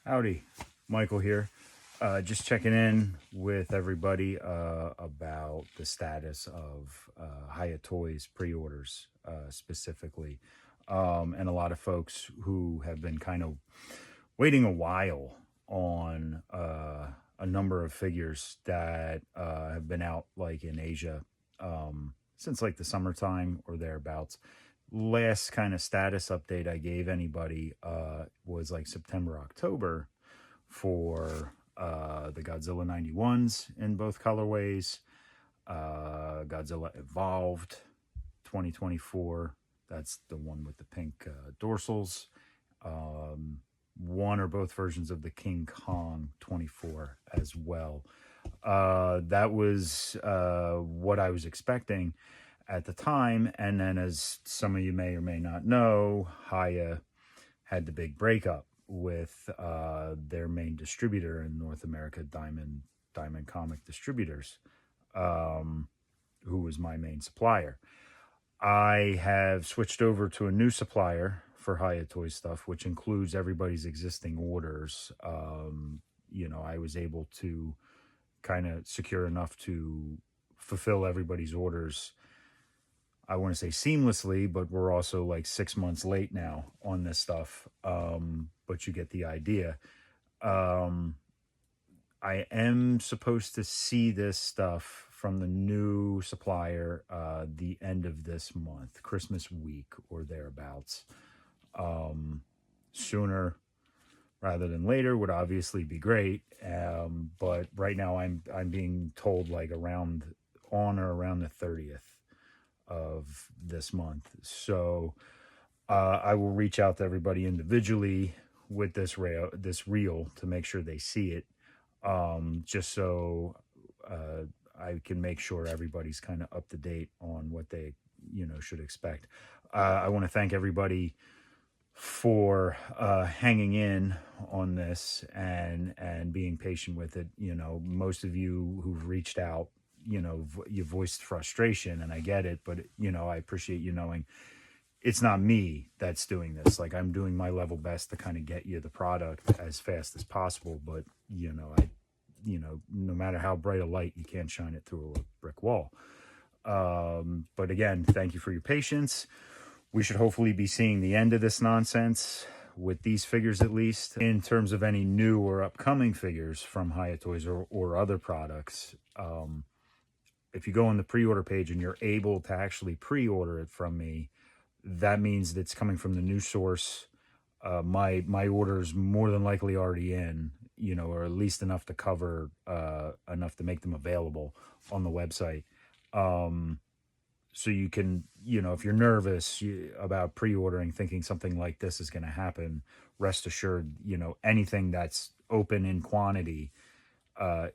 Howdy, Michael here. Just checking in with everybody about the status of Hyatt Toys pre-orders specifically. And a lot of folks who have been kind of waiting a while on a number of figures that have been out like in Asia since like the summertime or thereabouts. Last kind of status update I gave anybody was like September, October for the Godzilla 91s in both colorways, Godzilla Evolved 2024. That's the one with the pink dorsals. One or both versions of the King Kong 24 as well. That was what I was expecting at the time. And then, as some of you may or may not know, Haya had the big breakup with their main distributor in North America, Diamond Comic Distributors, who was my main supplier. I have switched over to a new supplier for Haya Toy stuff, which includes everybody's existing orders. I was able to kind of secure enough to fulfill everybody's orders. I want to say seamlessly, but we're also like 6 months late now on this stuff. But you get the idea. I am supposed to see this stuff from the new supplier the end of this month, Christmas week or thereabouts. Sooner rather than later would obviously be great. But right now I'm being told like on or around the 30th of this month. So I will reach out to everybody individually with this reel to make sure they see it, just so I can make sure everybody's kind of up to date on what they should expect. I want to thank everybody for hanging in on this and being patient with it. Most of you who've reached out, you voiced frustration, and I get it, but I appreciate you knowing it's not me that's doing this. Like, I'm doing my level best to kind of get you the product as fast as possible, but no matter how bright a light, you can't shine it through a brick wall. But again, thank you for your patience. We should hopefully be seeing the end of this nonsense with these figures, at least. In terms of any new or upcoming figures from Hyatt Toys or other products, if you go on the pre-order page and you're able to actually pre-order it from me, that means that it's coming from the new source. My order's more than likely already in, or at least enough to cover, enough to make them available on the website. So you can, if you're nervous about pre-ordering, thinking something like this is going to happen, rest assured, anything that's open in quantity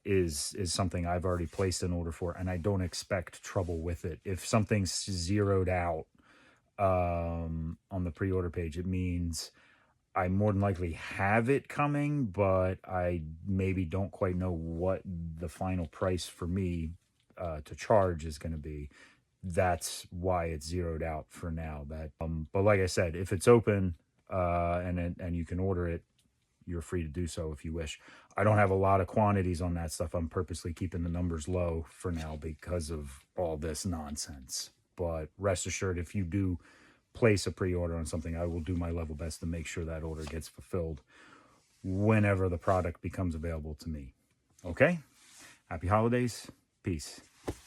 is something I've already placed an order for, and I don't expect trouble with it. If something's zeroed out on the pre-order page, it means I more than likely have it coming, but I maybe don't quite know what the final price for me to charge is going to be. That's why it's zeroed out for now. But like I said, if it's open and you can order it, you're free to do so if you wish. I don't have a lot of quantities on that stuff. I'm purposely keeping the numbers low for now because of all this nonsense. But rest assured, if you do place a pre-order on something, I will do my level best to make sure that order gets fulfilled whenever the product becomes available to me. Okay? Happy holidays. Peace.